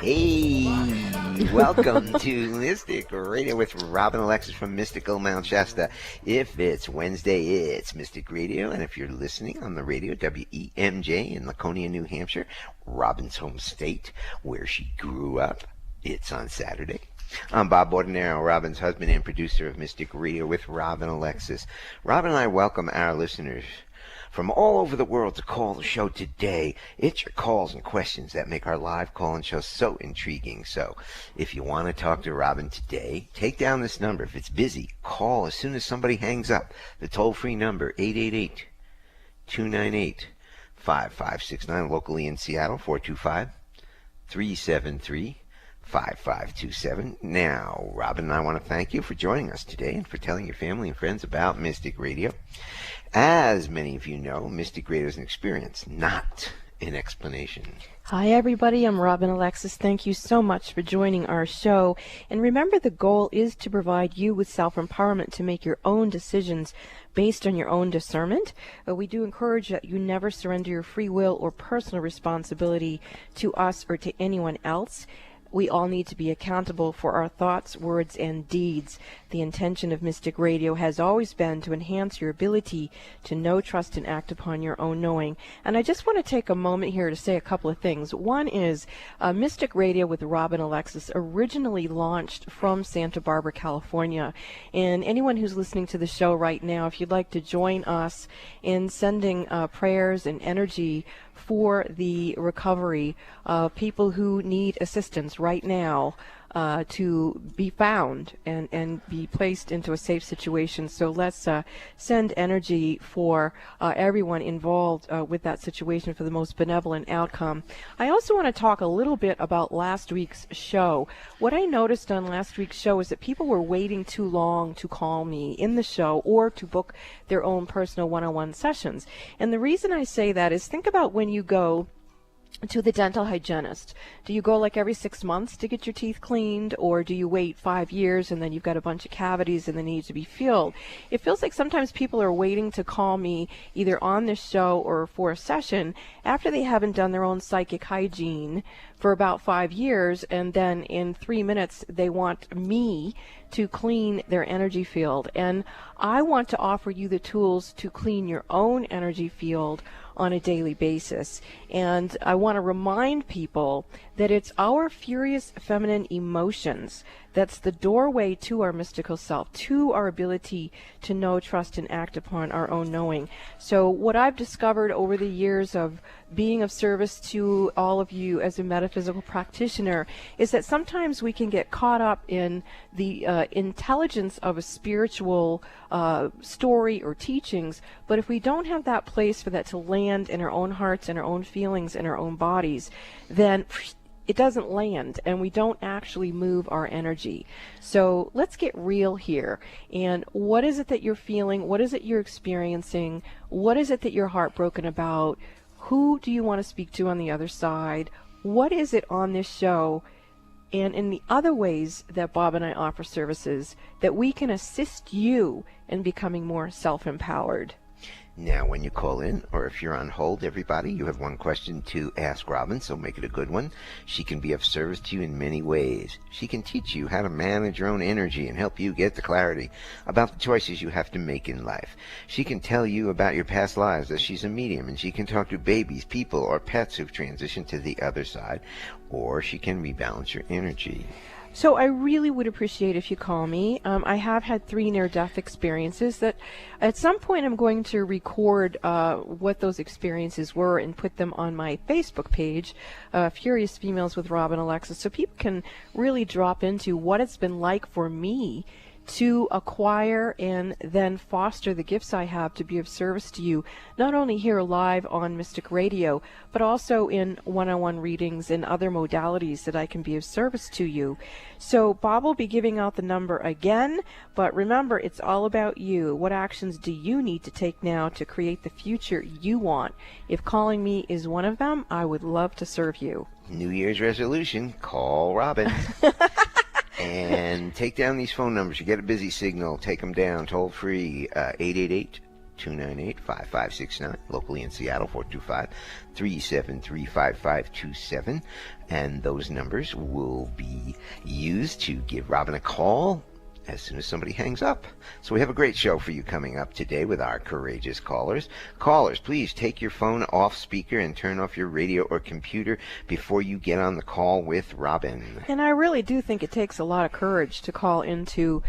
Hey, welcome to Mystic Radio with Robin Alexis from Mystical Mount Shasta. If it's Wednesday, it's Mystic Radio, and if you're listening on the radio, WEMJ in Laconia, New Hampshire, Robin's home state, where she grew up, it's on Saturday. I'm Bob Bordenaro, Robin's husband and producer of Mystic Radio with Robin Alexis. Robin and I welcome our listeners from all over the world to call the show today. It's your calls and questions that make our live call-in show so intriguing. So if you want to talk to Robin today, take down this number. If it's busy, call as soon as somebody hangs up. The toll-free number, 888-298-5569, locally in Seattle, 425-373-5527. Now, Robin and I want to thank you for joining us today and for telling your family and friends about Mystic Radio. As many of you know, Mystic Radio is an experience, not an explanation. Hi, everybody. I'm Robin Alexis. Thank you so much for joining our show. And remember, the goal is to provide you with self-empowerment to make your own decisions based on your own discernment. We do encourage that you never surrender your free will or personal responsibility to us or to anyone else. We all need to be accountable for our thoughts, words, and deeds. The intention of Mystic Radio has always been to enhance your ability to know, trust, and act upon your own knowing. And I just want to take a moment here to say a couple of things. One is Mystic Radio with Robin Alexis originally launched from Santa Barbara, California. And anyone who's listening to the show right now, if you'd like to join us in sending prayers and energy for the recovery of people who need assistance right now to be found and be placed into a safe situation. So let's send energy for everyone involved with that situation for the most benevolent outcome. I also want to talk a little bit about last week's show. What I noticed on last week's show is that people were waiting too long to call me in the show or to book their own personal one-on-one sessions. And the reason I say that is, think about when you go to the dental hygienist. Do you go like every 6 months to get your teeth cleaned, or do you wait 5 years and then you've got a bunch of cavities and they need to be filled? It feels like sometimes people are waiting to call me either on this show or for a session after they haven't done their own psychic hygiene for about 5 years, and then in 3 minutes they want me to clean their energy field. And I want to offer you the tools to clean your own energy field on a daily basis. And I want to remind people that it's our furious feminine emotions that's the doorway to our mystical self, to our ability to know, trust, and act upon our own knowing. So what I've discovered over the years of being of service to all of you as a metaphysical practitioner is that sometimes we can get caught up in the intelligence of a spiritual story or teachings, but if we don't have that place for that to land in our own hearts and our own feelings and our own bodies, then it doesn't land and we don't actually move our energy. So let's get real here. And what is it that you're feeling? What is it you're experiencing? What is it that you're heartbroken about? Who do you want to speak to on the other side? What is it on this show and in the other ways that Bob and I offer services that we can assist you in becoming more self-empowered? Now, when you call in, or if you're on hold, everybody, you have one question to ask Robin, so make it a good one. She can be of service to you in many ways. She can teach you how to manage your own energy and help you get the clarity about the choices you have to make in life. She can tell you about your past lives, as she's a medium, and she can talk to babies, people, or pets who've transitioned to the other side, or she can rebalance your energy. So I really would appreciate if you call me. I have had 3 near-death experiences that at some point I'm going to record what those experiences were and put them on my Facebook page, Furious Females with Robin Alexis, so people can really drop into what it's been like for me to acquire and then foster the gifts I have to be of service to you, not only here live on Mystic Radio, but also in one-on-one readings and other modalities that I can be of service to you. So Bob will be giving out the number again, but remember, it's all about you. What actions do you need to take now to create the future you want? If calling me is one of them, I would love to serve you. New Year's resolution, call Robin. And take down these phone numbers. You get a busy signal, take them down. Toll free, 425-298-5569. Locally in Seattle, 425-373-5527. And those numbers will be used to give Robin a call as soon as somebody hangs up. So we have a great show for you coming up today with our courageous callers. Callers, please take your phone off speaker and turn off your radio or computer before you get on the call with Robin. And I really do think it takes a lot of courage to call into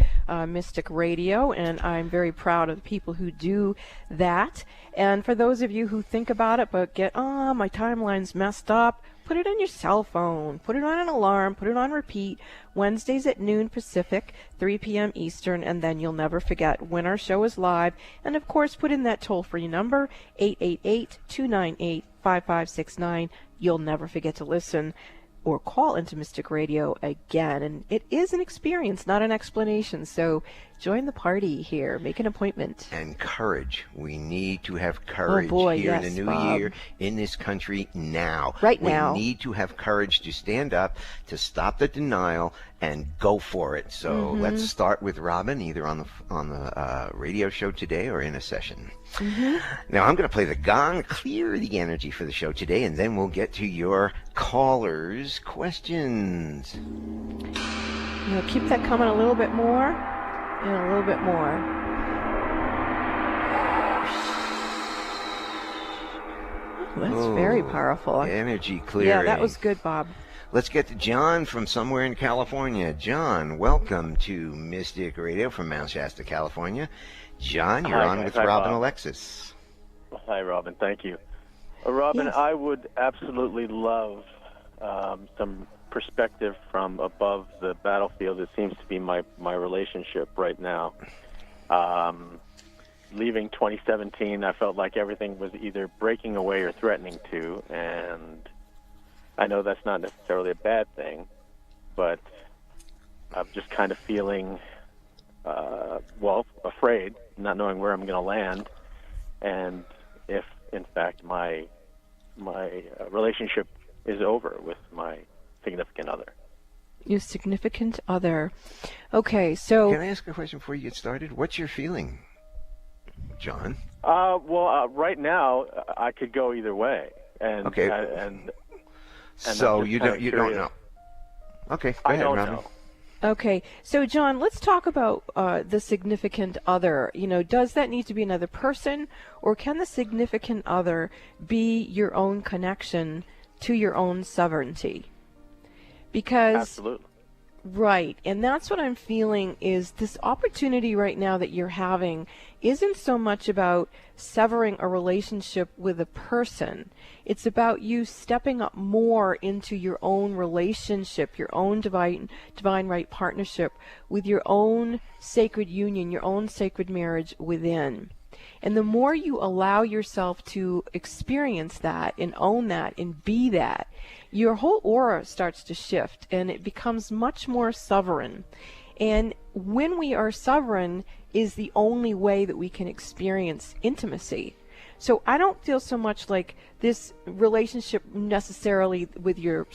Mystic Radio, and I'm very proud of the people who do that. And for those of you who think about it but get, my timeline's messed up, put it on your cell phone, put it on an alarm, put it on repeat, Wednesdays at noon Pacific, 3 p.m. Eastern, and then you'll never forget when our show is live. And of course, put in that toll-free number, 888-298-5569. You'll never forget to listen or call into Mystic Radio again. And it is an experience, not an explanation. So join the party here. Make an appointment. And courage. We need to have courage here in the new year in this country now. Right now. We need to have courage to stand up, to stop the denial, and go for it. So let's start with Robin, either on the radio show today or in a session. Now I'm going to play the gong, clear the energy for the show today, and then we'll get to your callers' questions. Keep that coming a little bit more. And a little bit more. That's very powerful. Energy clearing. Yeah, that was good, Bob. Let's get to John from somewhere in California. John, welcome to Mystic Radio from Mount Shasta, California. John, you're on with Robin Alexis. Hi, Robin. Thank you. Robin, Yes. I would absolutely love some perspective from above the battlefield. It seems to be my relationship right now. Leaving 2017, I felt like everything was either breaking away or threatening to, and I know that's not necessarily a bad thing, but I'm just kind of feeling, afraid, not knowing where I'm going to land, and if, in fact, my relationship is over with my significant other. Your significant other. Okay, so... Can I ask a question before you get started? What's your feeling, John? Right now, I could go either way. And, okay. And so you don't know. Okay, go ahead, Robin. Know. Okay, so John, let's talk about the significant other. Does that need to be another person, or can the significant other be your own connection to your own sovereignty? Because Absolutely. Right, and that's what I'm feeling is this opportunity right now that you're having isn't so much about severing a relationship with a person. It's about you stepping up more into your own relationship, your own divine right partnership with your own sacred union, your own sacred marriage within. And the more you allow yourself to experience that and own that and be that, your whole aura starts to shift and it becomes much more sovereign. And when we are sovereign is the only way that we can experience intimacy. So I don't feel so much like this relationship necessarily with your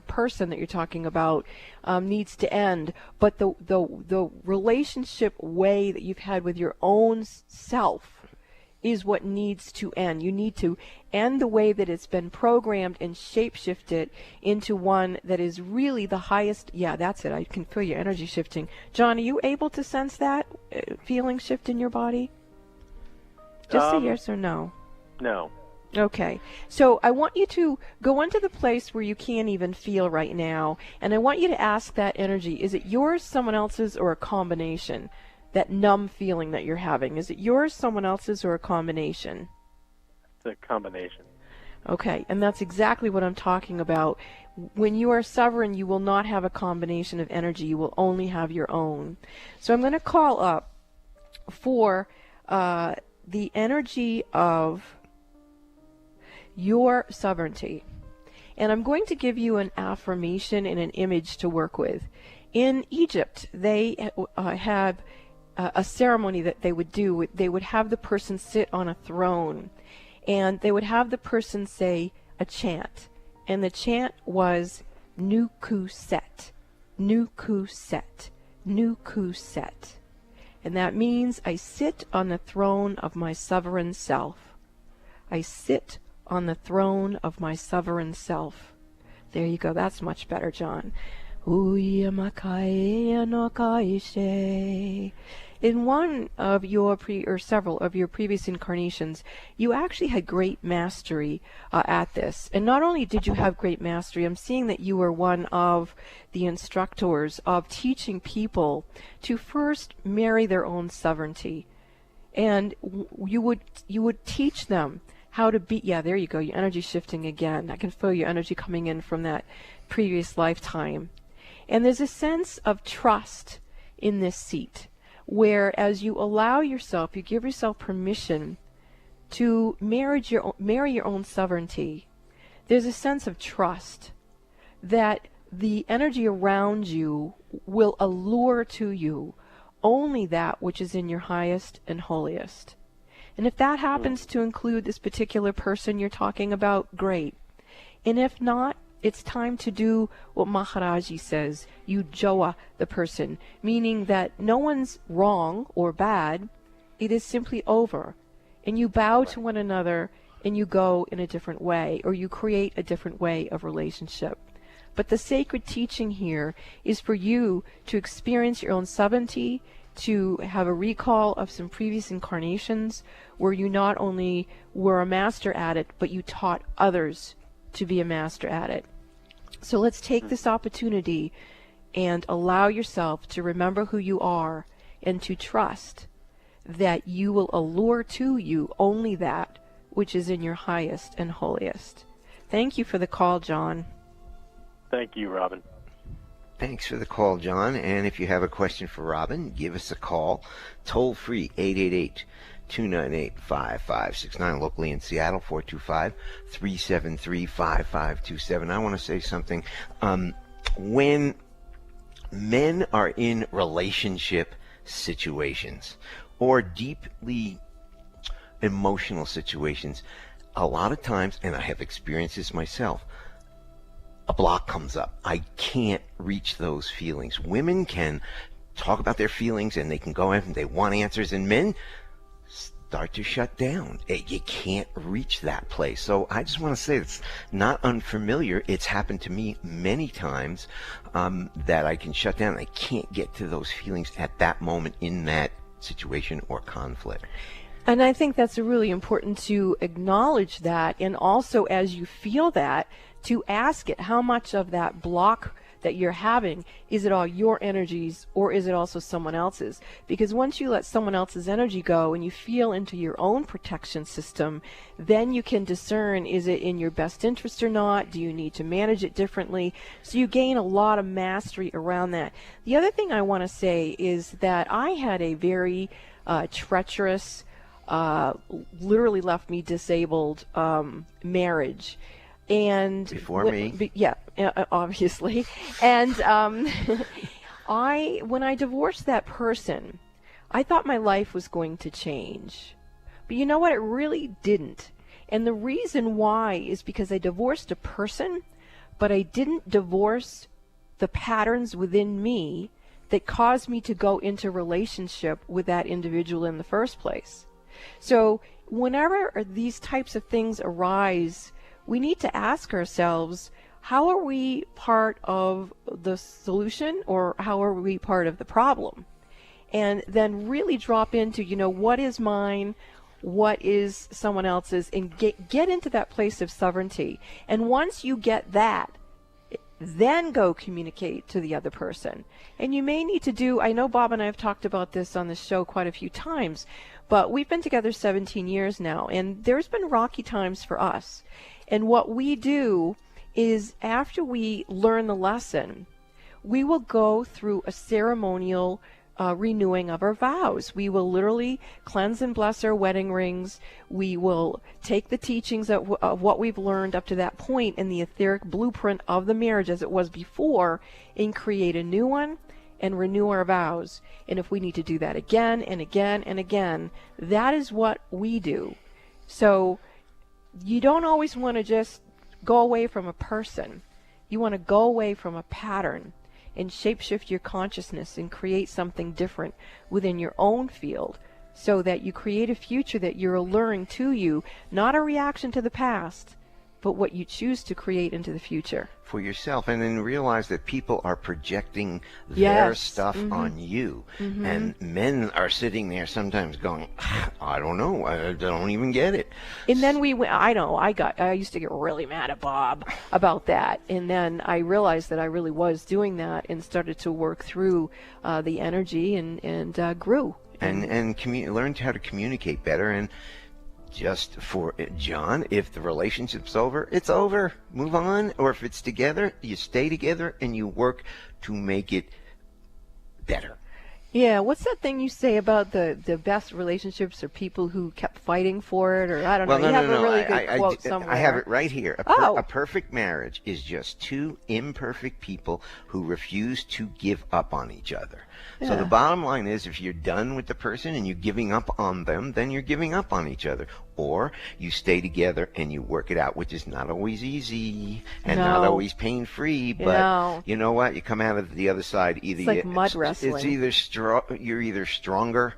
person that you're talking about needs to end, but the relationship way that you've had with your own self is what needs to end. You need to end the way that it's been programmed and shape-shifted into one that is really the highest. Yeah, that's it. I can feel your energy shifting. John, are you able to sense that feeling shift in your body? Just say yes or no. No. Okay. So I want you to go into the place where you can't even feel right now, and I want you to ask that energy, is it yours, someone else's, or a combination? That numb feeling that you're having, is it yours, someone else's, or a combination? It's a combination. Okay, and that's exactly what I'm talking about. When you are sovereign, you will not have a combination of energy. You will only have your own. So I'm going to call up for the energy of your sovereignty. And I'm going to give you an affirmation and an image to work with. In Egypt, they have a ceremony that they would do. They would have the person sit on a throne, and they would have the person say a chant, and the chant was Nuku Set, Nuku Set, Nuku Set. And that means I sit on the throne of my sovereign self. I sit on the throne of my sovereign self. There you go. That's much better, John. In one of your several of your previous incarnations, you actually had great mastery at this. And not only did you have great mastery, I'm seeing that you were one of the instructors of teaching people to first marry their own sovereignty. And you would teach them how to be, yeah, there you go, your energy shifting again. I can feel your energy coming in from that previous lifetime. And there's a sense of trust in this seat, where as you allow yourself, you give yourself permission to marry your own sovereignty, there's a sense of trust that the energy around you will allure to you only that which is in your highest and holiest. And if that happens to include this particular person you're talking about, great. And if not, it's time to do what Maharaji says, you joa the person, meaning that no one's wrong or bad, it is simply over. And you bow to one another and you go in a different way, or you create a different way of relationship. But the sacred teaching here is for you to experience your own sovereignty, to have a recall of some previous incarnations where you not only were a master at it, but you taught others to be a master at it. So let's take this opportunity and allow yourself to remember who you are and to trust that you will allure to you only that which is in your highest and holiest. Thank you for the call, John. Thank you, Robin. Thanks for the call, John. And if you have a question for Robin, give us a call. Toll free, 888-298-5569. Locally in Seattle, 425-373-5527. I want to say something. When men are in relationship situations or deeply emotional situations, a lot of times, and I have experienced this myself, a block comes up. I can't reach those feelings. Women can talk about their feelings and they can go in and they want answers, and men start to shut down. You can't reach that place. So I just want to say it's not unfamiliar. It's happened to me many times that I can shut down. I can't get to those feelings at that moment in that situation or conflict. And I think that's really important to acknowledge that, and also as you feel that, to ask it, how much of that block that you're having, is it all your energies or is it also someone else's? Because once you let someone else's energy go and you feel into your own protection system, then you can discern, is it in your best interest or not? Do you need to manage it differently? So you gain a lot of mastery around that. The other thing I want to say is that I had a very treacherous, literally left me disabled marriage. And before me, yeah, obviously. And when I divorced that person, I thought my life was going to change. But you know what? It really didn't. And the reason why is because I divorced a person, but I didn't divorce the patterns within me that caused me to go into relationship with that individual in the first place. So whenever these types of things arise, we need to ask ourselves, how are we part of the solution or how are we part of the problem? And then really drop into, what is mine, what is someone else's, and get into that place of sovereignty. And once you get that, then go communicate to the other person. And you may need to do, I know Bob and I have talked about this on the show quite a few times, but we've been together 17 years now, and there's been rocky times for us. And what we do is, after we learn the lesson, we will go through a ceremonial renewing of our vows. We will literally cleanse and bless our wedding rings. We will take the teachings of what we've learned up to that point in the etheric blueprint of the marriage as it was before, and create a new one and renew our vows. And if we need to do that again and again and again, that is what we do. So you don't always want to just go away from a person. You want to go away from a pattern. and shapeshift your consciousness and create something different within your own field, so that you create a future that you're alluring to you, not a reaction to the past, but what you choose to create into the future. For yourself, and then realize that people are projecting their Yes. stuff on you. And men are sitting there sometimes going, I don't know, I don't even get it. And then I used to get really mad at Bob about that. And then I realized that I really was doing that and started to work through the energy and grew. And learn how to communicate better. And just for John, if the relationship's over, it's over. Move on. Or if it's together, you stay together and you work to make it better. Yeah, what's that thing you say about the best relationships are people who kept fighting for it, or I don't know. Well, You have no. a really good quote somewhere. I have it right here. Oh. A perfect marriage is just two imperfect people who refuse to give up on each other. So the bottom line is, if you're done with the person and you're giving up on them, then you're giving up on each other. Or you stay together and you work it out, which is not always easy and not always pain-free. But you know what? You come out of the other side. Either it's like mud wrestling. It's either you're either stronger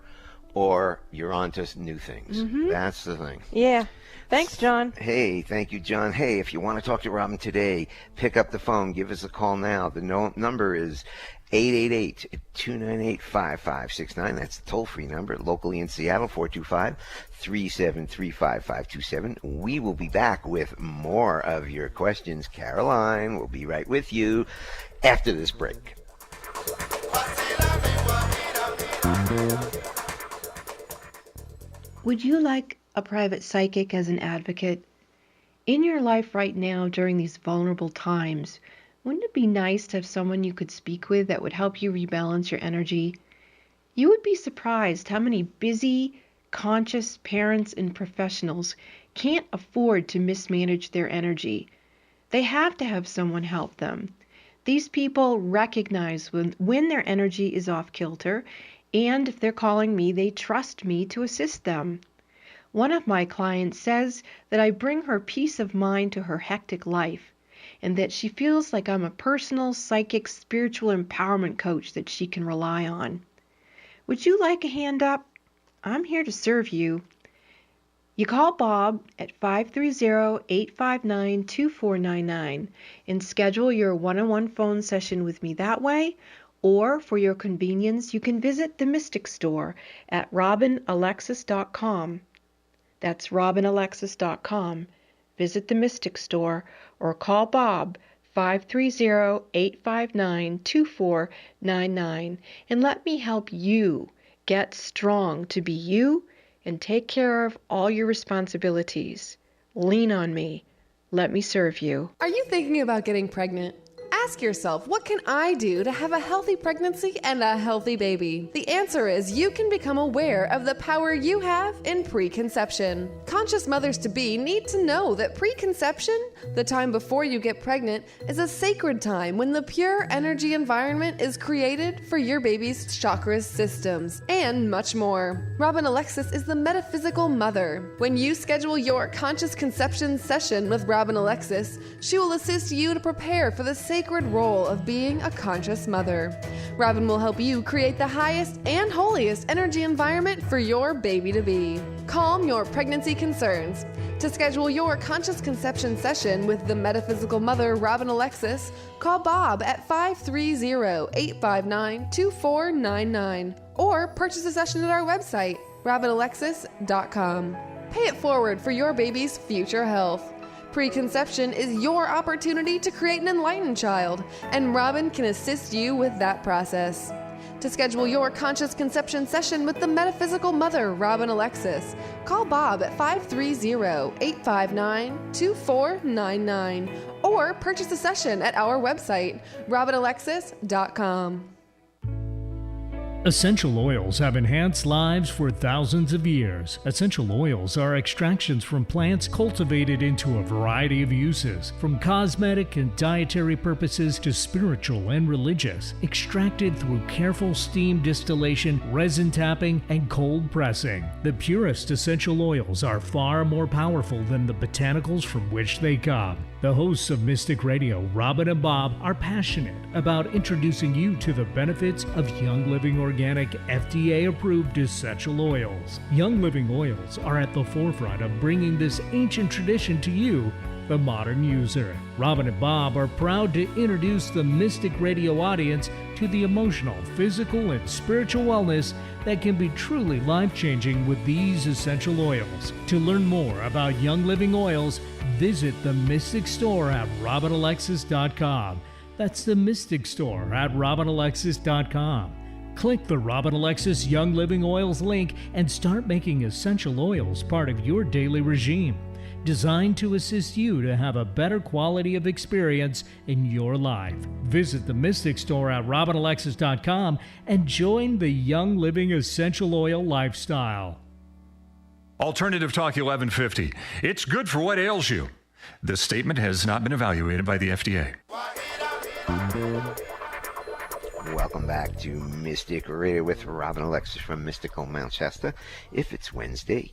or you're on to new things. That's the thing. Yeah. Thanks, John. Hey, thank you, John. Hey, if you want to talk to Robin today, pick up the phone. Give us a call now. The number is 888-298-5569. That's the toll-free number. Locally in Seattle, 425-373-5527. We will be back with more of your questions. Caroline will be right with you after this break. Would you like a private psychic as an advocate? In your life right now, during these vulnerable times, wouldn't it be nice to have someone you could speak with that would help you rebalance your energy? You would be surprised how many busy, conscious parents and professionals can't afford to mismanage their energy. They have to have someone help them. These people recognize when their energy is off kilter, and if they're calling me, they trust me to assist them. One of my clients says that I bring her peace of mind to her hectic life, and that she feels like I'm a personal, psychic, spiritual empowerment coach that she can rely on. Would you like a hand up? I'm here to serve you. You call Bob at 530-859-2499 and schedule your one-on-one phone session with me that way, or for your convenience, you can visit the Mystic Store at robinalexis.com. That's robinalexis.com. Visit the Mystic Store or call Bob 530-859-2499 and let me help you get strong to be you and take care of all your responsibilities. Lean on me. Let me serve you. Are you thinking about getting pregnant? Ask yourself, what can I do to have a healthy pregnancy and a healthy baby? The answer is you can become aware of the power you have in preconception. Conscious mothers-to-be need to know that preconception, the time before you get pregnant, is a sacred time when the pure energy environment is created for your baby's chakras systems, and much more. Robin Alexis is the metaphysical mother. When you schedule your conscious conception session with Robin Alexis, she will assist you to prepare for the sacred role of being a conscious mother. Robin will help you create the highest and holiest energy environment for your baby to be. Calm your pregnancy concerns. To schedule your conscious conception session with the metaphysical mother, Robin Alexis, call Bob at 530-859-2499 or purchase a session at our website, robinalexis.com. Pay it forward for your baby's future health. Preconception is your opportunity to create an enlightened child, and Robin can assist you with that process. To schedule your conscious conception session with the metaphysical mother, Robin Alexis, call Bob at 530-859-2499 or purchase a session at our website, robinalexis.com. Essential oils have enhanced lives for thousands of years. Essential oils are extractions from plants cultivated into a variety of uses, from cosmetic and dietary purposes to spiritual and religious, extracted through careful steam distillation, resin tapping, and cold pressing. The purest essential oils are far more powerful than the botanicals from which they come. The hosts of Mystic Radio, Robin and Bob, are passionate about introducing you to the benefits of Young Living Organic FDA-approved essential oils. Young Living oils are at the forefront of bringing this ancient tradition to you, the modern user. Robin and Bob are proud to introduce the Mystic Radio audience to the emotional, physical, and spiritual wellness that can be truly life-changing with these essential oils. To learn more about Young Living oils, visit the Mystic Store at robinalexis.com. That's the Mystic Store at robinalexis.com. Click the Robin Alexis Young Living Oils link and start making essential oils part of your daily regime, designed to assist you to have a better quality of experience in your life. Visit the Mystic Store at robinalexis.com and join the Young Living Essential Oil lifestyle. Alternative Talk 1150. It's good for what ails you. This statement has not been evaluated by the FDA. Welcome back to Mystic Radio with Robin Alexis from Mystical Mount Shasta. If it's Wednesday,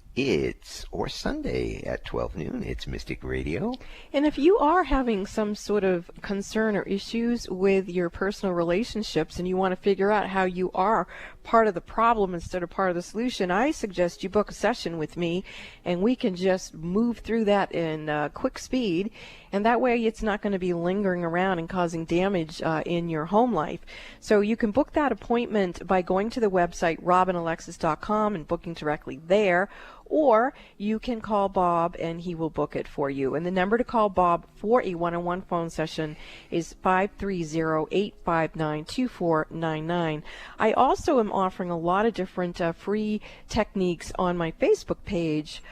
or Sunday at 12 noon, it's Mystic Radio. And if you are having some sort of concern or issues with your personal relationships and you want to figure out how you are part of the problem instead of part of the solution, I suggest you book a session with me and we can just move through that in quick speed. And that way it's not going to be lingering around and causing damage in your home life. So you can book that appointment by going to the website robinalexis.com and booking directly there. Or you can call Bob and he will book it for you. And the number to call Bob for a one-on-one phone session is 530-859-2499. I also am offering a lot of different free techniques on my Facebook page,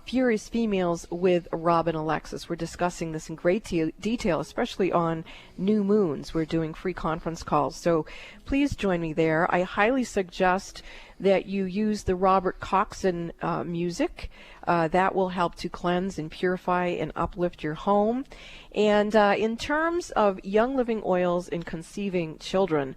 Furious Females with Robin Alexis. We're discussing this in great detail, especially on new moons. We're doing free conference calls. So please join me there. I highly suggest that you use the Robert Coxon music. That will help to cleanse and purify and uplift your home. And in terms of Young Living oils in conceiving children,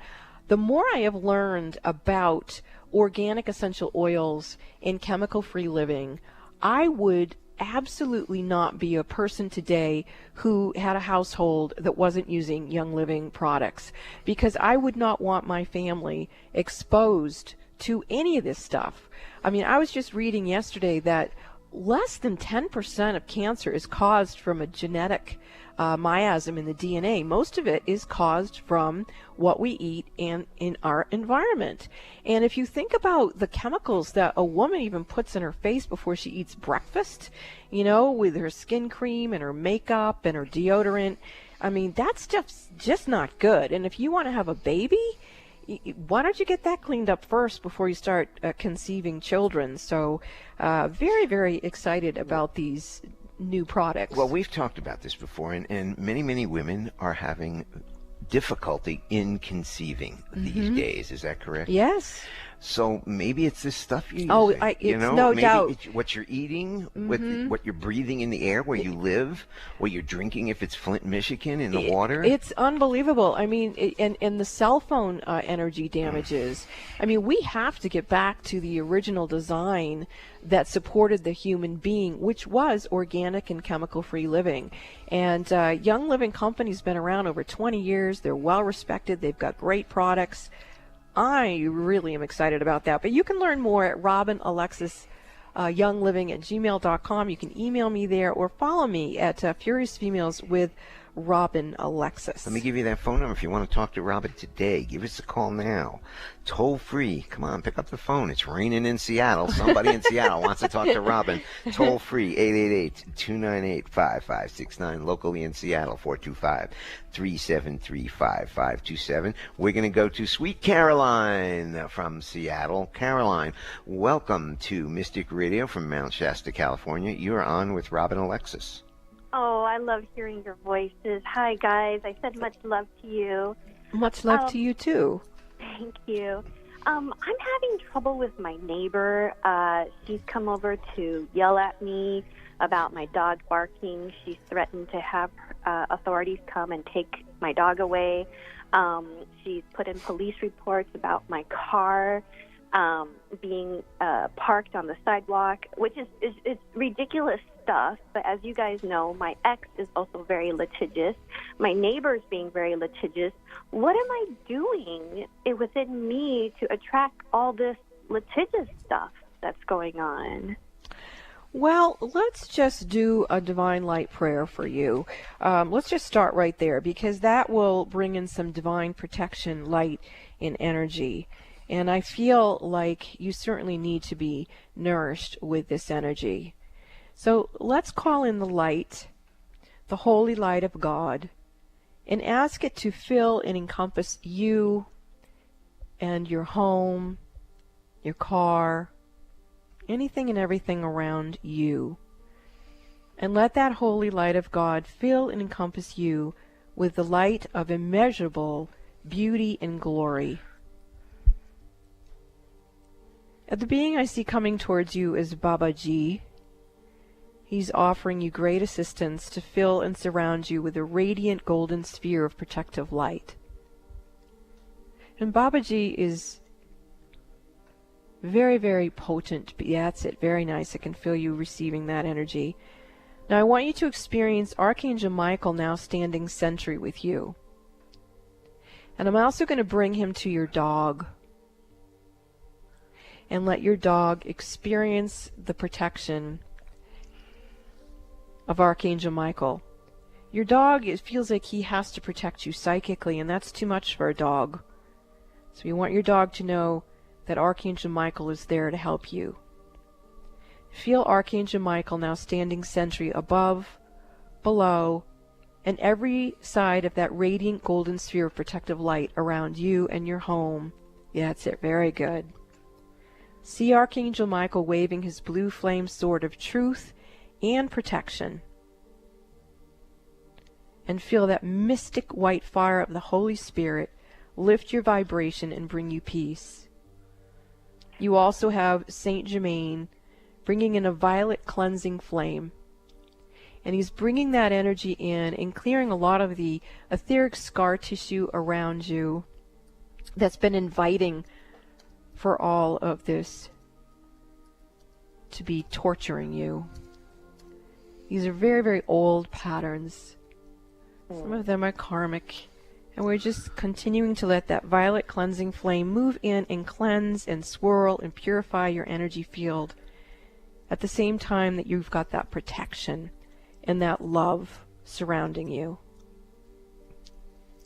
the more I have learned about organic essential oils and chemical-free living, I would absolutely not be a person today who had a household that wasn't using Young Living products, because I would not want my family exposed to any of this stuff. I mean, I was just reading yesterday that less than 10% of cancer is caused from a genetic miasm in the DNA. Most of it is caused from what we eat and in our environment. And if you think about the chemicals that a woman even puts in her face before she eats breakfast, you know, with her skin cream and her makeup and her deodorant, I mean, that's just not good. And if you want to have a baby, why don't you get that cleaned up first before you start conceiving children? So very, very excited about these new products. Well, we've talked about this before, and many, many women are having difficulty in conceiving these days. Is that correct? Yes. So maybe it's this stuff you're using. Oh, it's no maybe doubt. It's what you're eating, what you're breathing in the air, where you live, what you're drinking, if it's Flint, Michigan, in the water. It's unbelievable. I mean, and the cell phone energy damages. I mean, we have to get back to the original design that supported the human being, which was organic and chemical-free living. And Young Living Company's been around over 20 years. They're well-respected. They've got great products. I really am excited about that. But you can learn more at robinalexisyoungliving@gmail.com. You can email me there or follow me at Furious Females with Robin Alexis. Let me give you that phone number if you want to talk to Robin today. Give us a call now. Toll free. Come on, pick up the phone. It's raining in Seattle. Somebody in Seattle wants to talk to Robin. Toll free, 888-298-5569. Locally in Seattle, 425-373-5527. We're going to go to Sweet Caroline from Seattle. Caroline, welcome to Mystic Radio from Mount Shasta, California. You're on with Robin Alexis. Oh, I love hearing your voices. Hi, guys. I said much love to you. Much love to you, too. Thank you. I'm having trouble with my neighbor. She's come over to yell at me about my dog barking. She's threatened to have authorities come and take my dog away. She's put in police reports about my car. being parked on the sidewalk, which is ridiculous stuff. But as you guys know, my ex is also very litigious. My neighbor's being very litigious. What am I doing within me to attract all this litigious stuff that's going on? Well, let's just do a divine light prayer for you. Let's just start right there, because that will bring in some divine protection, light, and energy. And I feel like you certainly need to be nourished with this energy. So let's call in the light, the holy light of God, and ask it to fill and encompass you and your home, your car, anything and everything around you. And let that holy light of God fill and encompass you with the light of immeasurable beauty and glory. The being I see coming towards you is Babaji. He's offering you great assistance to fill and surround you with a radiant golden sphere of protective light. And Babaji is very, very potent. That's it. Very nice. I can feel you receiving that energy. Now I want you to experience Archangel Michael now standing sentry with you. And I'm also going to bring him to your dog. And let your dog experience the protection of Archangel Michael. Your dog, it feels like he has to protect you psychically, and that's too much for a dog. So you want your dog to know that Archangel Michael is there to help you. Feel Archangel Michael now standing sentry above, below, and every side of that radiant golden sphere of protective light around you and your home. Yeah, that's it. Very good. See Archangel Michael waving his blue flame sword of truth and protection. And feel that mystic white fire of the Holy Spirit lift your vibration and bring you peace. You also have Saint Germain bringing in a violet cleansing flame. And he's bringing that energy in and clearing a lot of the etheric scar tissue around you that's been inviting for all of this to be torturing you. These are very, very old patterns. Some of them are karmic. And we're just continuing to let that violet cleansing flame move in and cleanse and swirl and purify your energy field at the same time that you've got that protection and that love surrounding you.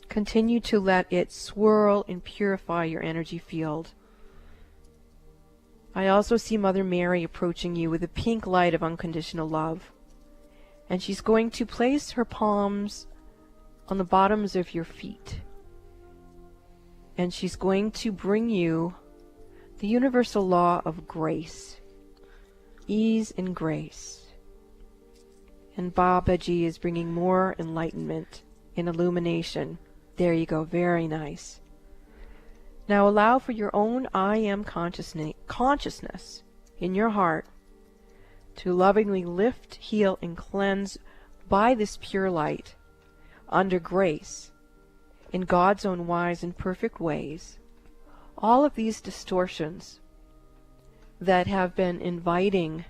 Continue to let it swirl and purify your energy field. I also see Mother Mary approaching you with a pink light of unconditional love. And she's going to place her palms on the bottoms of your feet. And she's going to bring you the universal law of grace, ease and grace. And Babaji is bringing more enlightenment and illumination. There you go. Very nice. Now allow for your own I am consciousness in your heart to lovingly lift, heal, and cleanse by this pure light, under grace, in God's own wise and perfect ways, all of these distortions that have been inviting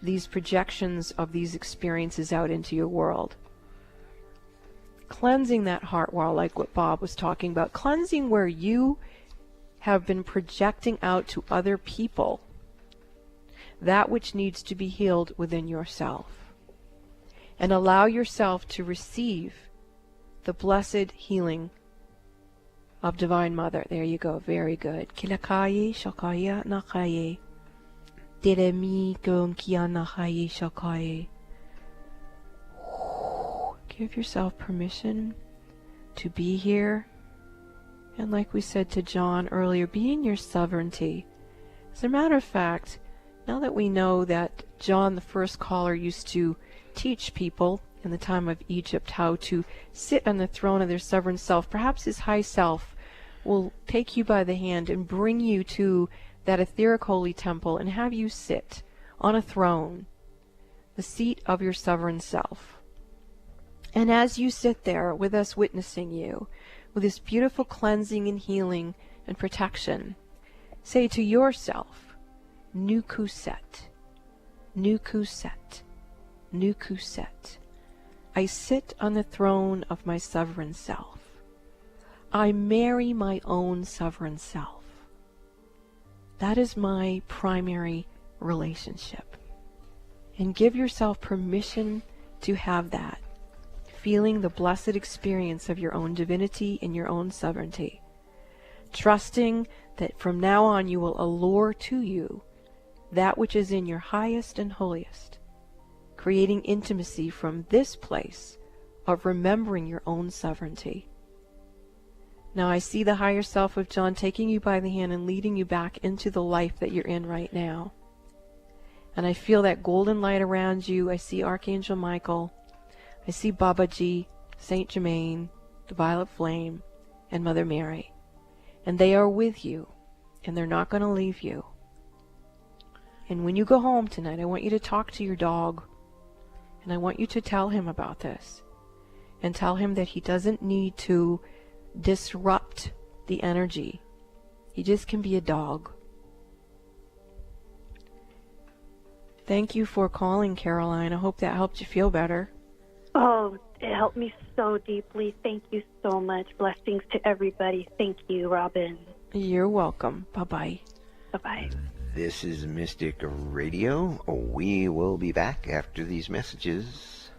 these projections of these experiences out into your world. Cleansing that heart wall, like what Bob was talking about, cleansing where you have been projecting out to other people that which needs to be healed within yourself. And allow yourself to receive the blessed healing of Divine Mother. There you go. Very good. Kilakaye shakaye nakaye. Diremi gonkia nakaye shakaye. Give yourself permission to be here. And like we said to John earlier, be in your sovereignty. As a matter of fact, now that we know that John, the first caller, used to teach people in the time of Egypt how to sit on the throne of their sovereign self, perhaps his high self will take you by the hand and bring you to that etheric holy temple and have you sit on a throne, the seat of your sovereign self. And as you sit there with us witnessing you, with this beautiful cleansing and healing and protection, Say to yourself, Nukuset, Nukuset, Nukuset. I sit on the throne of my sovereign self. I marry my own sovereign self. That is my primary relationship. And give yourself permission to have that, feeling the blessed experience of your own divinity and your own sovereignty, trusting that from now on you will allure to you that which is in your highest and holiest, creating intimacy from this place of remembering your own sovereignty. Now I see the higher self of John taking you by the hand and leading you back into the life that you're in right now. And I feel that golden light around you. I see Archangel Michael. I see Babaji, Saint Germain, the Violet Flame, and Mother Mary. And they are with you, and they're not going to leave you. And when you go home tonight, I want you to talk to your dog, and I want you to tell him about this, and tell him that he doesn't need to disrupt the energy. He just can be a dog. Thank you for calling, Caroline. I hope that helped you feel better. Oh, it helped me so deeply. Thank you so much. Blessings to everybody. Thank you, Robin. You're welcome. Bye-bye. Bye-bye. This is Mystic Radio. We will be back after these messages.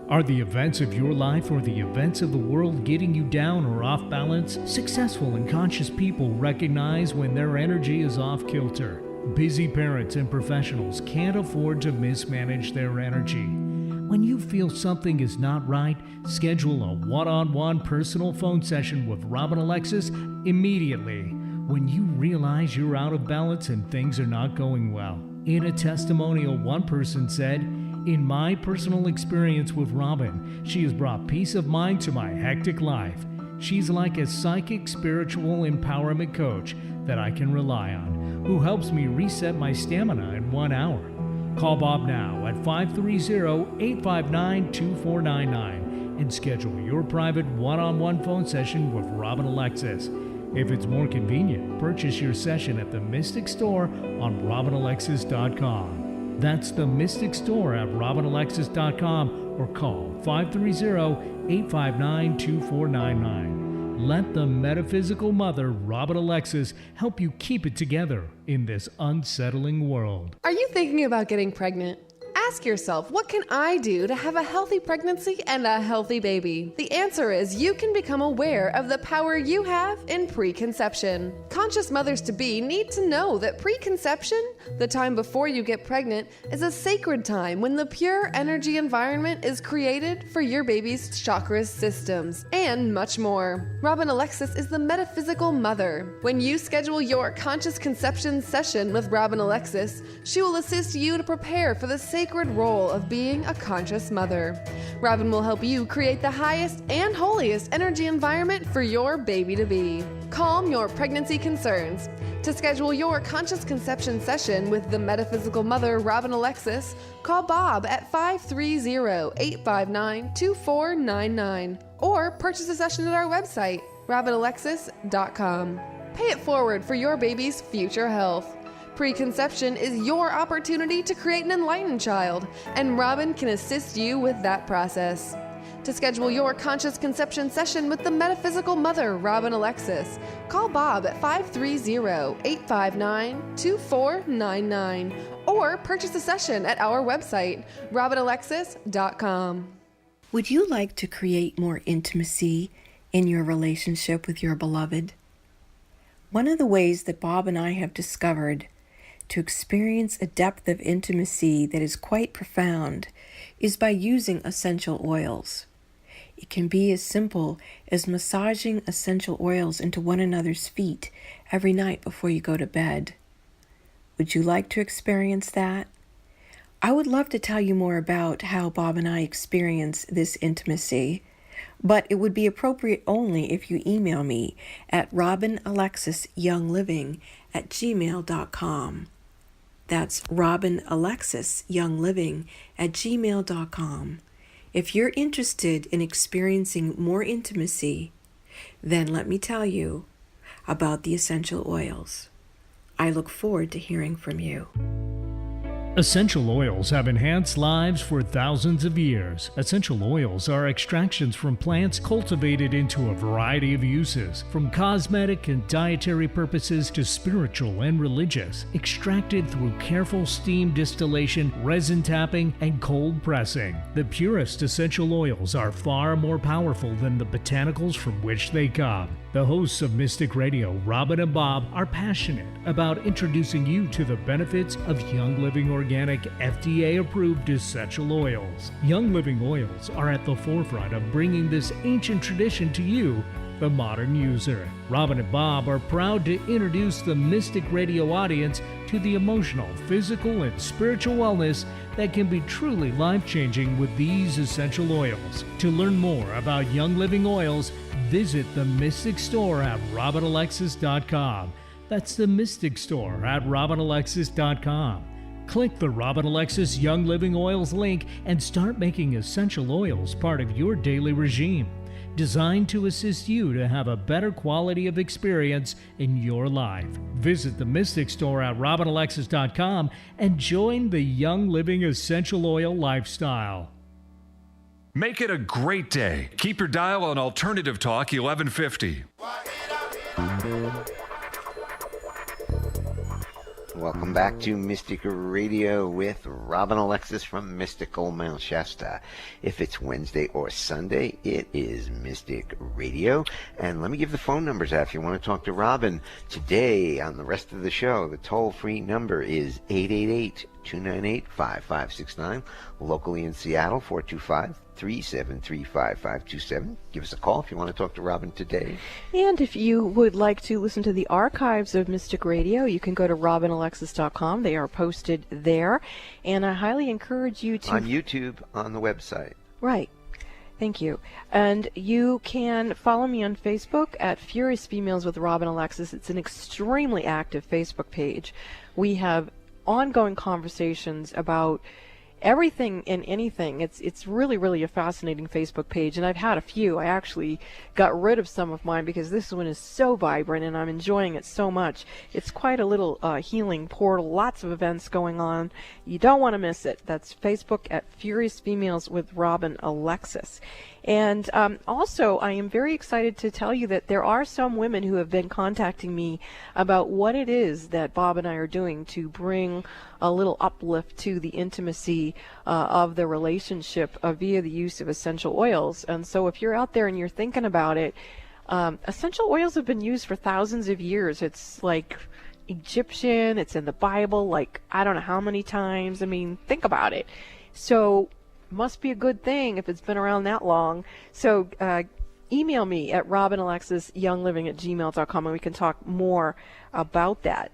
Are the events of your life or the events of the world getting you down or off balance? Successful and conscious people recognize when their energy is off kilter. Busy parents and professionals can't afford to mismanage their energy. When you feel something is not right, schedule a one-on-one personal phone session with Robin Alexis immediately when you realize you're out of balance and things are not going well. In a testimonial, one person said, "In my personal experience with Robin, she has brought peace of mind to my hectic life. She's like a psychic spiritual empowerment coach that I can rely on, who helps me reset my stamina in 1 hour." Call Bob now at 530-859-2499 and schedule your private one-on-one phone session with Robin Alexis. If it's more convenient, purchase your session at the Mystic Store on RobinAlexis.com. That's the Mystic Store at RobinAlexis.com or call 530-859-2499. Let the metaphysical mother, Robin Alexis, help you keep it together in this unsettling world. Are you thinking about getting pregnant? Ask yourself, what can I do to have a healthy pregnancy and a healthy baby? The answer is you can become aware of the power you have in preconception. Conscious mothers-to-be need to know that preconception, the time before you get pregnant, is a sacred time when the pure energy environment is created for your baby's chakras systems, and much more. Robin Alexis is the metaphysical mother. When you schedule your conscious conception session with Robin Alexis, she will assist you to prepare for the sacred role of being a conscious mother. Robin will help you create the highest and holiest energy environment for your baby-to-be. Calm your pregnancy concerns. To schedule your conscious conception session with the metaphysical mother, Robin Alexis, call Bob at 530-859-2499 or purchase a session at our website, RobinAlexis.com. Pay it forward for your baby's future health. Preconception is your opportunity to create an enlightened child, and Robin can assist you with that process. To schedule your conscious conception session with the metaphysical mother, Robin Alexis, call Bob at 530-859-2499 or purchase a session at our website, RobinAlexis.com. Would you like to create more intimacy in your relationship with your beloved? One of the ways that Bob and I have discovered to experience a depth of intimacy that is quite profound is by using essential oils. It can be as simple as massaging essential oils into one another's feet every night before you go to bed. Would you like to experience that? I would love to tell you more about how Bob and I experience this intimacy, but it would be appropriate only if you email me at robinalexisyoungliving@gmail.com. That's Robin Alexis Young Living at gmail.com. If you're interested in experiencing more intimacy, then let me tell you about the essential oils. I look forward to hearing from you. Essential oils have enhanced lives for thousands of years. Essential oils are extractions from plants cultivated into a variety of uses, from cosmetic and dietary purposes to spiritual and religious, extracted through careful steam distillation, resin tapping, and cold pressing. The purest essential oils are far more powerful than the botanicals from which they come. The hosts of Mystic Radio, Robin and Bob, are passionate about introducing you to the benefits of Young Living Organic FDA-approved essential oils. Young Living oils are at the forefront of bringing this ancient tradition to you, the modern user. Robin and Bob are proud to introduce the Mystic Radio audience to the emotional, physical, and spiritual wellness that can be truly life-changing with these essential oils. To learn more about Young Living oils, visit the Mystic Store at robinalexis.com. That's the Mystic Store at robinalexis.com. Click the Robin Alexis Young Living Oils link and start making essential oils part of your daily regime, designed to assist you to have a better quality of experience in your life. Visit the Mystic Store at robinalexis.com and join the Young Living Essential Oil lifestyle. Make it a great day. Keep your dial on Alternative Talk 1150. Welcome back to Mystic Radio with Robin Alexis from Mystical Mount Shasta. If it's Wednesday or Sunday, it is Mystic Radio. And let me give the phone numbers out if you want to talk to Robin today on the rest of the show. The toll-free number is 888-298-5569. Locally in Seattle, 425-373-5527. Give us a call if you want to talk to Robin today. And if you would like to listen to the archives of Mystic Radio, you can go to robinalexis.com. They are posted there. And I highly encourage you to... On YouTube, on the website. Right. Thank you. And you can follow me on Facebook at Furious Females with Robin Alexis. It's an extremely active Facebook page. We have ongoing conversations about everything and anything. It's really, really a fascinating Facebook page, and I've had a few. I actually got rid of some of mine because this one is so vibrant and I'm enjoying it so much. It's quite a little healing portal, lots of events going on. You don't want to miss it. That's Facebook at Furious Females with Robin Alexis. And also, I am very excited to tell you that there are some women who have been contacting me about what it is that Bob and I are doing to bring a little uplift to the intimacy of the relationship via the use of essential oils. And so if you're out there and you're thinking about it, essential oils have been used for thousands of years. It's like Egyptian, it's in the Bible, like I don't know how many times. I mean, think about it. So must be a good thing if it's been around that long. So email me at robinalexisyoungliving@gmail.com and we can talk more about that.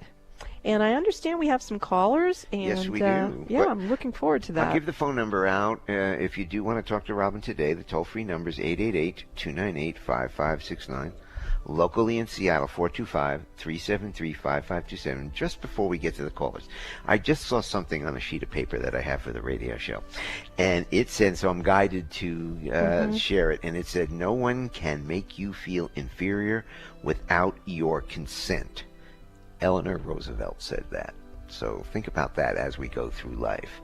And I understand we have some callers, and yes, we do. Yeah, But I'm looking forward to that. I'll give the phone number out. If you do want to talk to Robin today, the toll-free number is 888-298-5569. Locally in Seattle, 425-373-5527. Just before we get to the callers, I just saw something on a sheet of paper that I have for the radio show. And it said, so I'm guided to share it, and it said, no one can make you feel inferior without your consent. Eleanor Roosevelt said that. So think about that as we go through life.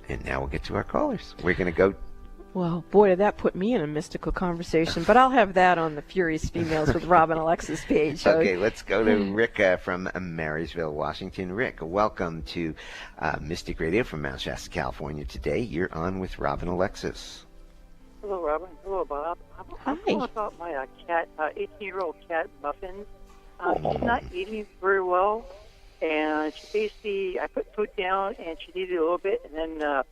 And now we'll get to our callers. We're going to go... Well, boy, did that put me in a mystical conversation, but I'll have that on the Furious Females with Robin Alexis page. Okay, let's go to Rick from Marysville, Washington. Rick, welcome to Mystic Radio from Mount Shasta, California. Today, you're on with Robin Alexis. Hello, Robin. Hello, Bob. I'm calling about my cat, 18-year-old cat, Muffin. She's not eating very well, and she basically, I put food down, and she'd eat it a little bit, and then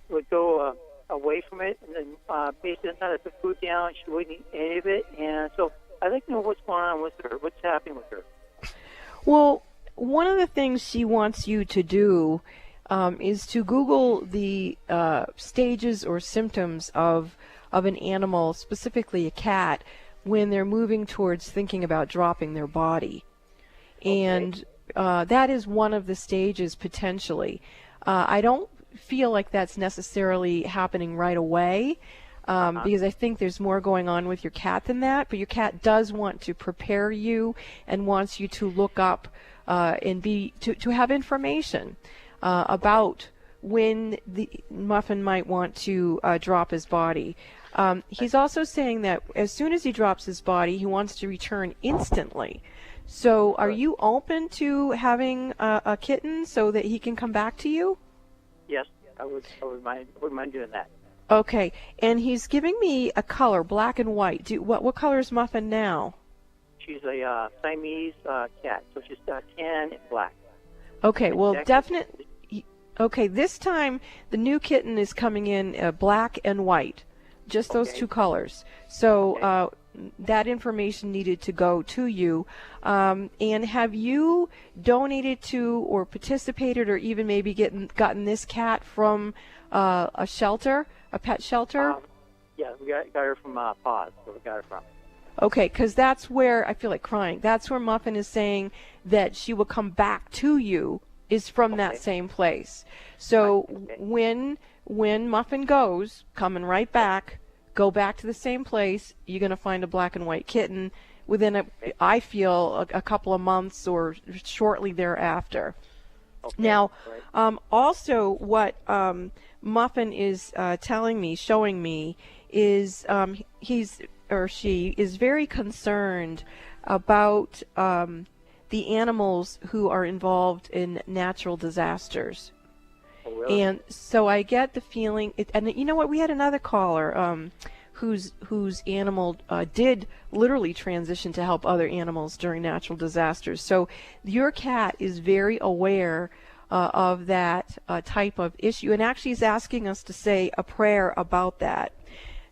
would go away from it, and then basically I put food down, she wouldn't eat any of it, and so I'd like to know what's going on with her, what's happening with her. Well, one of the things she wants you to do is to Google the stages or symptoms of an animal, specifically a cat, when they're moving towards thinking about dropping their body. And that is one of the stages potentially. I don't feel like that's necessarily happening right away. Because I think there's more going on with your cat than that, but your cat does want to prepare you and wants you to look up and to have information about when the Muffin might want to drop his body. He's also saying that as soon as he drops his body, he wants to return instantly. So are you open to having a kitten so that he can come back to you? Yes, I would mind doing that. Okay, and he's giving me a color, black and white. What color is Muffin now? She's a Siamese cat, so she's tan and black. Okay, well, definitely. Okay, this time the new kitten is coming in black and white, just those two colors. So that information needed to go to you. And have you donated to or participated or even maybe gotten this cat from a shelter? A pet shelter? Yeah, we got her from Paws, where we got her from. Okay, because that's where, I feel like crying, that's where Muffin is saying that she will come back to you, is from that same place. So when Muffin goes, coming right back, go back to the same place, you're going to find a black and white kitten within, I feel, a couple of months or shortly thereafter. Okay. Now, also what Muffin is showing me, is she is very concerned about the animals who are involved in natural disasters. Oh, really? And so I get the feeling, and you know what, we had another caller whose animal did literally transition to help other animals during natural disasters. So your cat is very aware of that type of issue, and actually is asking us to say a prayer about that.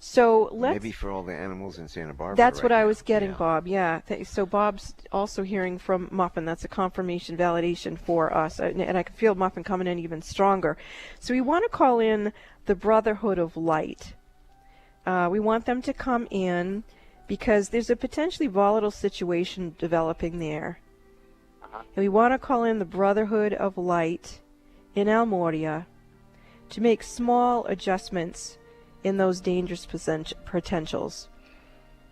So maybe for all the animals in Santa Barbara. That's what I was getting, Bob. Yeah. So Bob's also hearing from Muffin. That's a confirmation, validation for us, and I can feel Muffin coming in even stronger. So we want to call in the Brotherhood of Light. We want them to come in because there's a potentially volatile situation developing there. And we want to call in the Brotherhood of Light in Almoria to make small adjustments in those dangerous potentials.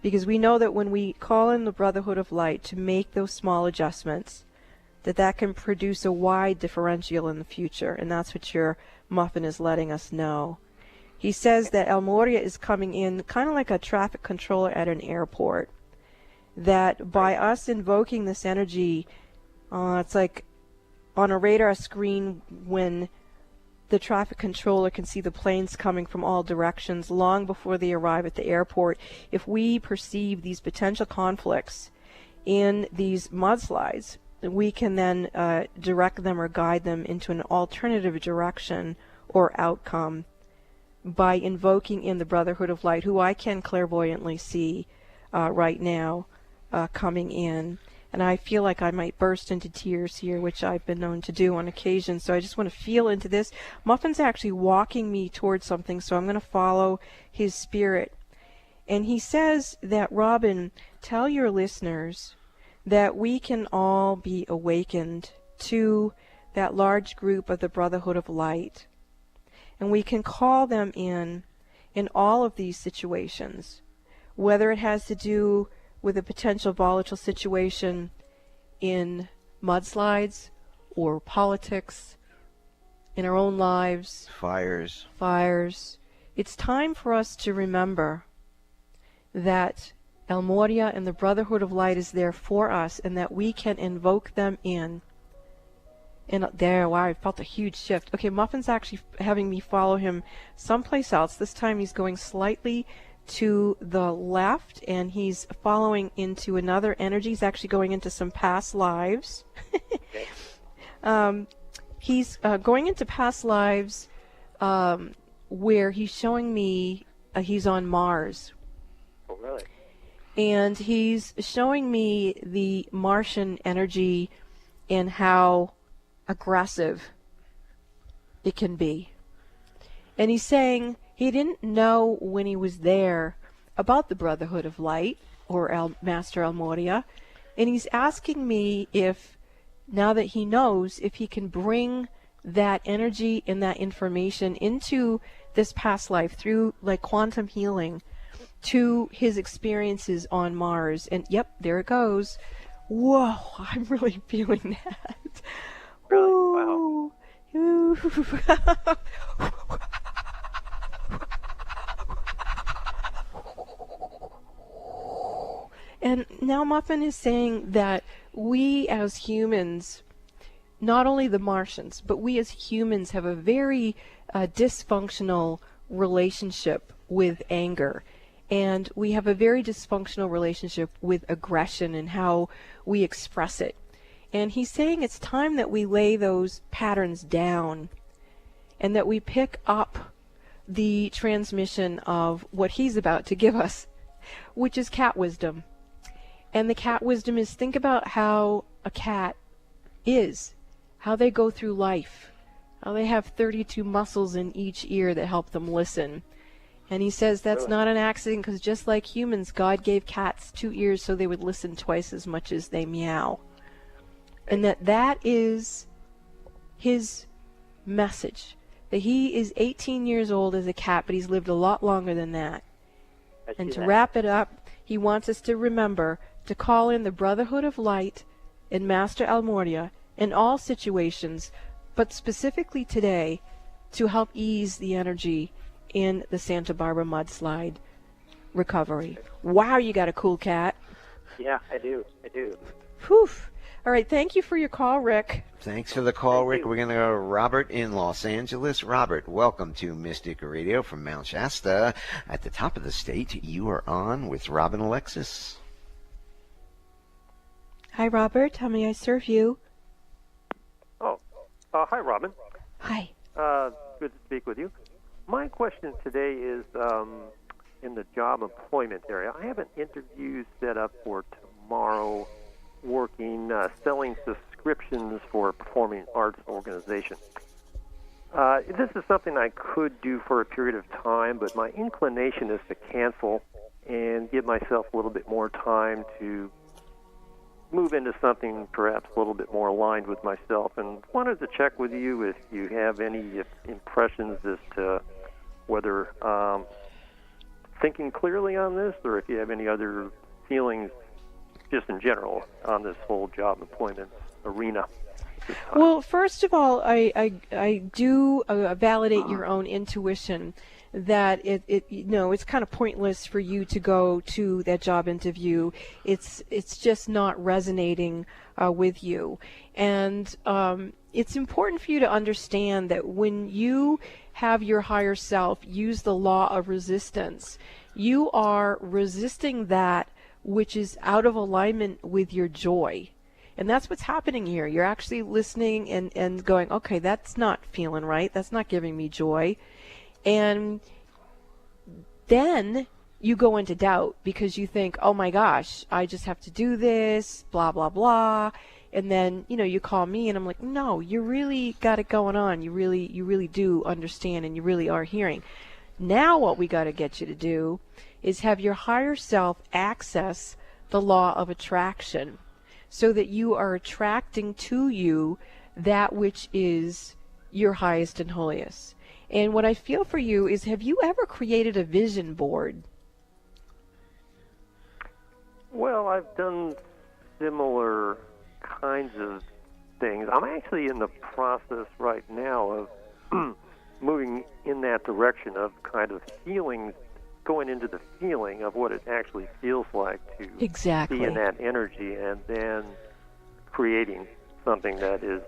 Because we know that when we call in the Brotherhood of Light to make those small adjustments, that can produce a wide differential in the future. And that's what your Muffin is letting us know. He says that Almoria is coming in kind of like a traffic controller at an airport. That by us invoking this energy, it's like on a radar screen when the traffic controller can see the planes coming from all directions long before they arrive at the airport. If we perceive these potential conflicts in these mudslides, we can then direct them or guide them into an alternative direction or outcome by invoking in the Brotherhood of Light, who I can clairvoyantly see right now coming in. And I feel like I might burst into tears here, which I've been known to do on occasion. So I just want to feel into this. Muffin's actually walking me towards something, so I'm going to follow his spirit. And he says that, Robin, tell your listeners that we can all be awakened to that large group of the Brotherhood of Light. And we can call them in all of these situations, whether it has to do with a potential volatile situation in mudslides or politics, in our own lives. Fires. It's time for us to remember that Almoria and the Brotherhood of Light is there for us and that we can invoke them in. And there, wow, I felt a huge shift. Okay, Muffin's actually having me follow him someplace else. This time he's going slightly to the left, and he's following into another energy. He's actually going into some past lives. He's going into past lives where he's showing me he's on Mars. Oh, really? And he's showing me the Martian energy and how aggressive it can be. And he's saying he didn't know when he was there about the Brotherhood of Light or Master Almoria, and he's asking me if now that he knows, if he can bring that energy and that information into this past life through like quantum healing to his experiences on Mars. And yep, there it goes. Whoa, I'm really feeling that. Really? Ooh. Ooh. And now Muffin is saying that we as humans, not only the Martians, but we as humans have a very dysfunctional relationship with anger. And we have a very dysfunctional relationship with aggression and how we express it. And he's saying it's time that we lay those patterns down and that we pick up the transmission of what he's about to give us, which is cat wisdom. And the cat wisdom is, think about how a cat is, how they go through life, how they have 32 muscles in each ear that help them listen. And he says that's not an accident, because just like humans, God gave cats 2 ears so they would listen twice as much as they meow. And that is his message, that he is 18 years old as a cat, but he's lived a lot longer than that. And to wrap it up, he wants us to remember to call in the Brotherhood of Light and Master Almoria in all situations, but specifically today, to help ease the energy in the Santa Barbara mudslide recovery. Wow, you got a cool cat. Yeah, I do. Whew. All right, thank you for your call, Rick. Thanks for the call, Rick. We're going to go to Robert in Los Angeles. Robert, welcome to Mystic Radio from Mount Shasta. At the top of the state, you are on with Robin Alexis. Hi, Robert. How may I serve you? Hi, Robin. Hi. Good to speak with you. My question today is in the job employment area. I have an interview set up for tomorrow working, selling subscriptions for a performing arts organization. This is something I could do for a period of time, but my inclination is to cancel and give myself a little bit more time to move into something perhaps a little bit more aligned with myself. And wanted to check with you if you have any impressions as to whether thinking clearly on this, or if you have any other feelings just in general on this whole job employment arena. Well, first of all, I do validate your own intuition that it's kind of pointless for you to go to that job interview. It's just not resonating with you. And it's important for you to understand that when you have your higher self use the law of resistance, you are resisting that which is out of alignment with your joy. And that's what's happening here. You're actually listening and going, okay, that's not feeling right. That's not giving me joy. And then you go into doubt because you think, oh my gosh, I just have to do this, blah, blah, blah. And then, you call me and I'm like, no, you really got it going on. You really do understand, and you really are hearing. Now what we got to get you to do is have your higher self access the law of attraction so that you are attracting to you that which is your highest and holiest. And what I feel for you is, have you ever created a vision board? Well, I've done similar kinds of things. I'm actually in the process right now of moving in that direction of kind of feeling, going into the feeling of what it actually feels like to be in that energy, and then creating something that is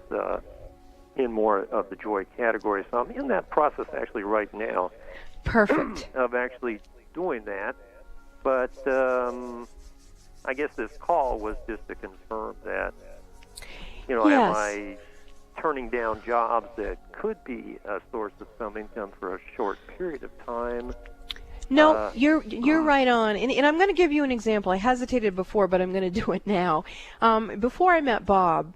in more of the joy category. So I'm in that process actually right now. Perfect. Of actually doing that. But I guess this call was just to confirm that, yes. Am I turning down jobs that could be a source of some income for a short period of time? No, you're right on. And I'm going to give you an example. I hesitated before, but I'm going to do it now. Before I met Bob,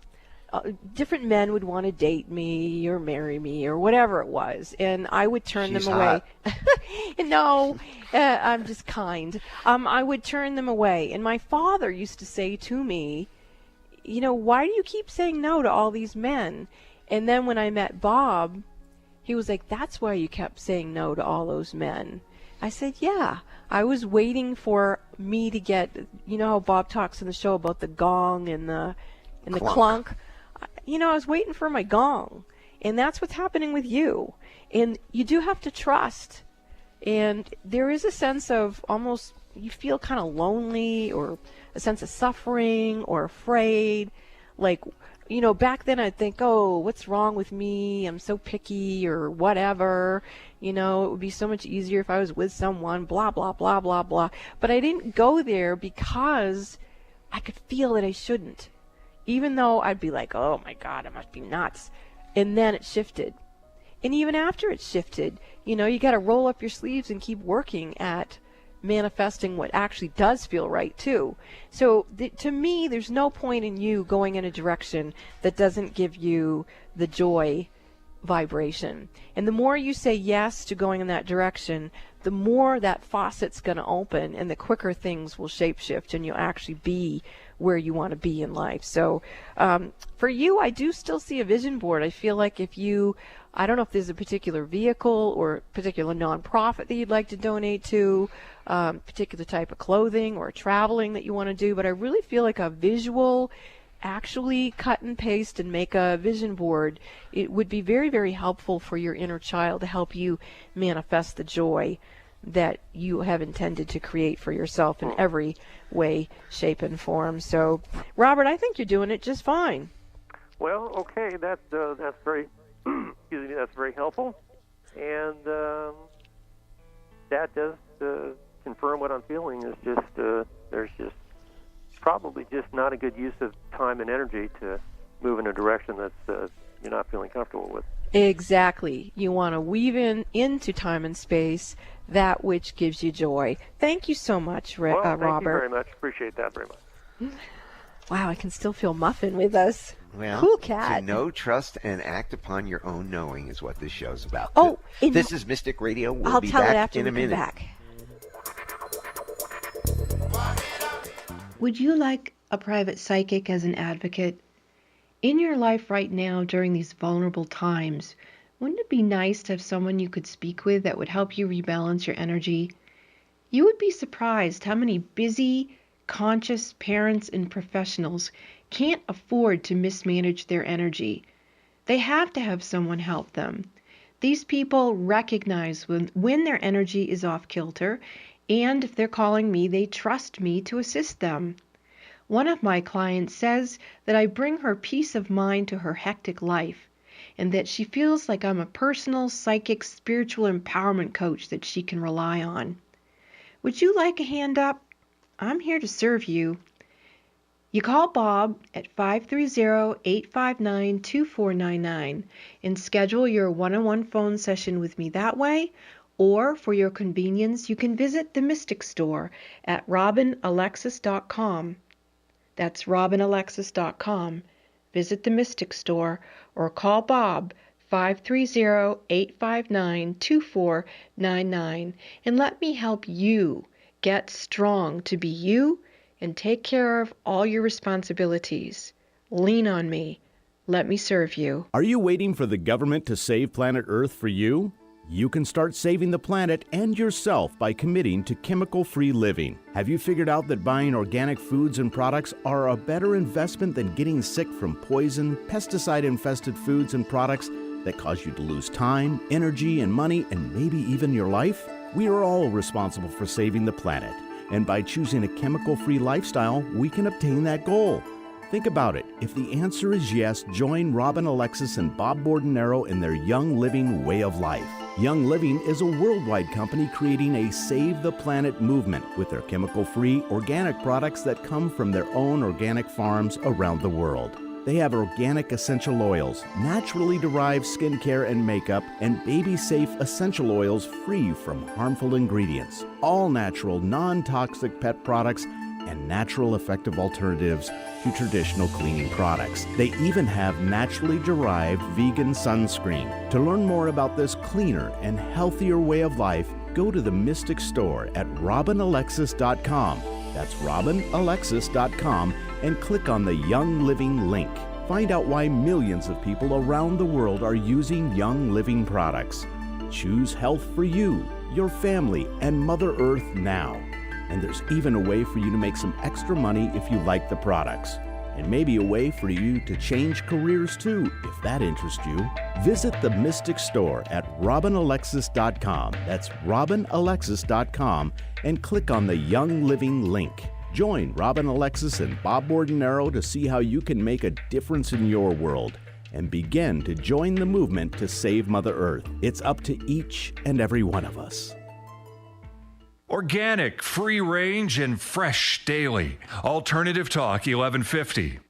different men would want to date me or marry me or whatever it was, and I would turn them away. No, I'm just kind. I would turn them away. And my father used to say to me, why do you keep saying no to all these men? And then when I met Bob, he was like, that's why you kept saying no to all those men. I said, yeah, I was waiting for me to get, how Bob talks in the show about the gong and the clunk. I was waiting for my gong. And that's what's happening with you. And you do have to trust. And there is a sense of almost, you feel kind of lonely, or a sense of suffering or afraid. Like, back then I'd think, oh, what's wrong with me? I'm so picky or whatever. It would be so much easier if I was with someone, blah, blah, blah, blah, blah. But I didn't go there because I could feel that I shouldn't. Even though I'd be like, oh my God, I must be nuts. And then it shifted. And even after it shifted, you got to roll up your sleeves and keep working at manifesting what actually does feel right too. So to me, there's no point in you going in a direction that doesn't give you the joy vibration. And the more you say yes to going in that direction, the more that faucet's going to open, and the quicker things will shapeshift and you'll actually be where you want to be in life. So for you, I do still see a vision board. I feel like I don't know if there's a particular vehicle or a particular nonprofit that you'd like to donate to, particular type of clothing or traveling that you want to do, but I really feel like a visual, actually cut and paste and make a vision board, it would be very, very helpful for your inner child to help you manifest the joy that you have intended to create for yourself in every way, shape, and form. So, Robert, I think you're doing it just fine. Well, okay, that's very excuse me, that's very helpful, and that does confirm what I'm feeling. Is just there's just probably just not a good use of time and energy to move in a direction that's you're not feeling comfortable with. Exactly. You want to weave into time and space that which gives you joy. Thank you so much, Well, Robert. thank you very much. Appreciate that very much. Wow, I can still feel Muffin with us. Well, cool cat. To know, trust, and act upon your own knowing is what this show's about. Oh, this is Mystic Radio. We'll I'll be tell back it after in we a minute. come back. Would you like a private psychic as an advocate? In your life right now, during these vulnerable times, wouldn't it be nice to have someone you could speak with that would help you rebalance your energy? You would be surprised how many busy, conscious parents and professionals can't afford to mismanage their energy. They have to have someone help them. These people recognize when their energy is off kilter, and if they're calling me, they trust me to assist them. One of my clients says that I bring her peace of mind to her hectic life, and that she feels like I'm a personal, psychic, spiritual empowerment coach that she can rely on. Would you like a hand up? I'm here to serve you. You call Bob at 530-859-2499 and schedule your one-on-one phone session with me that way, or for your convenience, you can visit the Mystic Store at robinalexis.com. That's robinalexis.com. Visit the Mystic Store or call Bob 530-859-2499 and let me help you get strong to be you and take care of all your responsibilities. Lean on me. Let me serve you. Are you waiting for the government to save planet Earth for you? You can start saving the planet and yourself by committing to chemical-free living. Have you figured out that buying organic foods and products are a better investment than getting sick from poison, pesticide-infested foods and products that cause you to lose time, energy, and money, and maybe even your life? We are all responsible for saving the planet, and by choosing a chemical-free lifestyle, we can obtain that goal. Think about it. If the answer is yes, join Robin Alexis and Bob Bordenero in their Young Living way of life. Young Living is a worldwide company creating a Save the Planet movement with their chemical-free organic products that come from their own organic farms around the world. They have organic essential oils, naturally derived skincare and makeup, and baby-safe essential oils free from harmful ingredients. All natural, non-toxic pet products and natural effective alternatives to traditional cleaning products. They even have naturally derived vegan sunscreen. To learn more about this cleaner and healthier way of life, go to the Mystic Store at robinalexis.com. That's robinalexis.com and click on the Young Living link. Find out why millions of people around the world are using Young Living products. Choose health for you, your family, and Mother Earth now. And there's even a way for you to make some extra money if you like the products. And maybe a way for you to change careers too, if that interests you. Visit the Mystic Store at robinalexis.com. That's robinalexis.com and click on the Young Living link. Join Robin Alexis and Bob Bordenaro to see how you can make a difference in your world and begin to join the movement to save Mother Earth. It's up to each and every one of us. Organic, free range, and fresh daily. Alternative Talk 1150.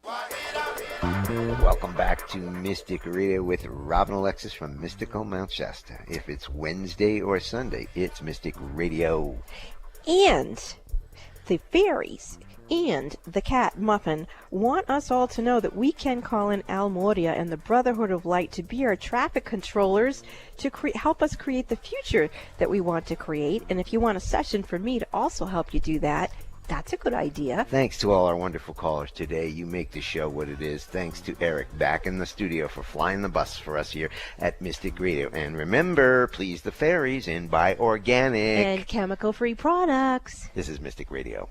Welcome back to Mystic Radio with Robin Alexis from Mystical Mount Shasta. If it's Wednesday or Sunday, it's Mystic Radio. And the fairies and the cat Muffin want us all to know that we can call in Al Moria and the Brotherhood of Light to be our traffic controllers to help us create the future that we want to create. And if you want a session for me to also help you do that, that's a good idea. Thanks to all our wonderful callers today. You make the show what it is. Thanks to Eric back in the studio for flying the bus for us here at Mystic Radio. And remember, please the fairies and buy organic and chemical-free products. This is Mystic Radio.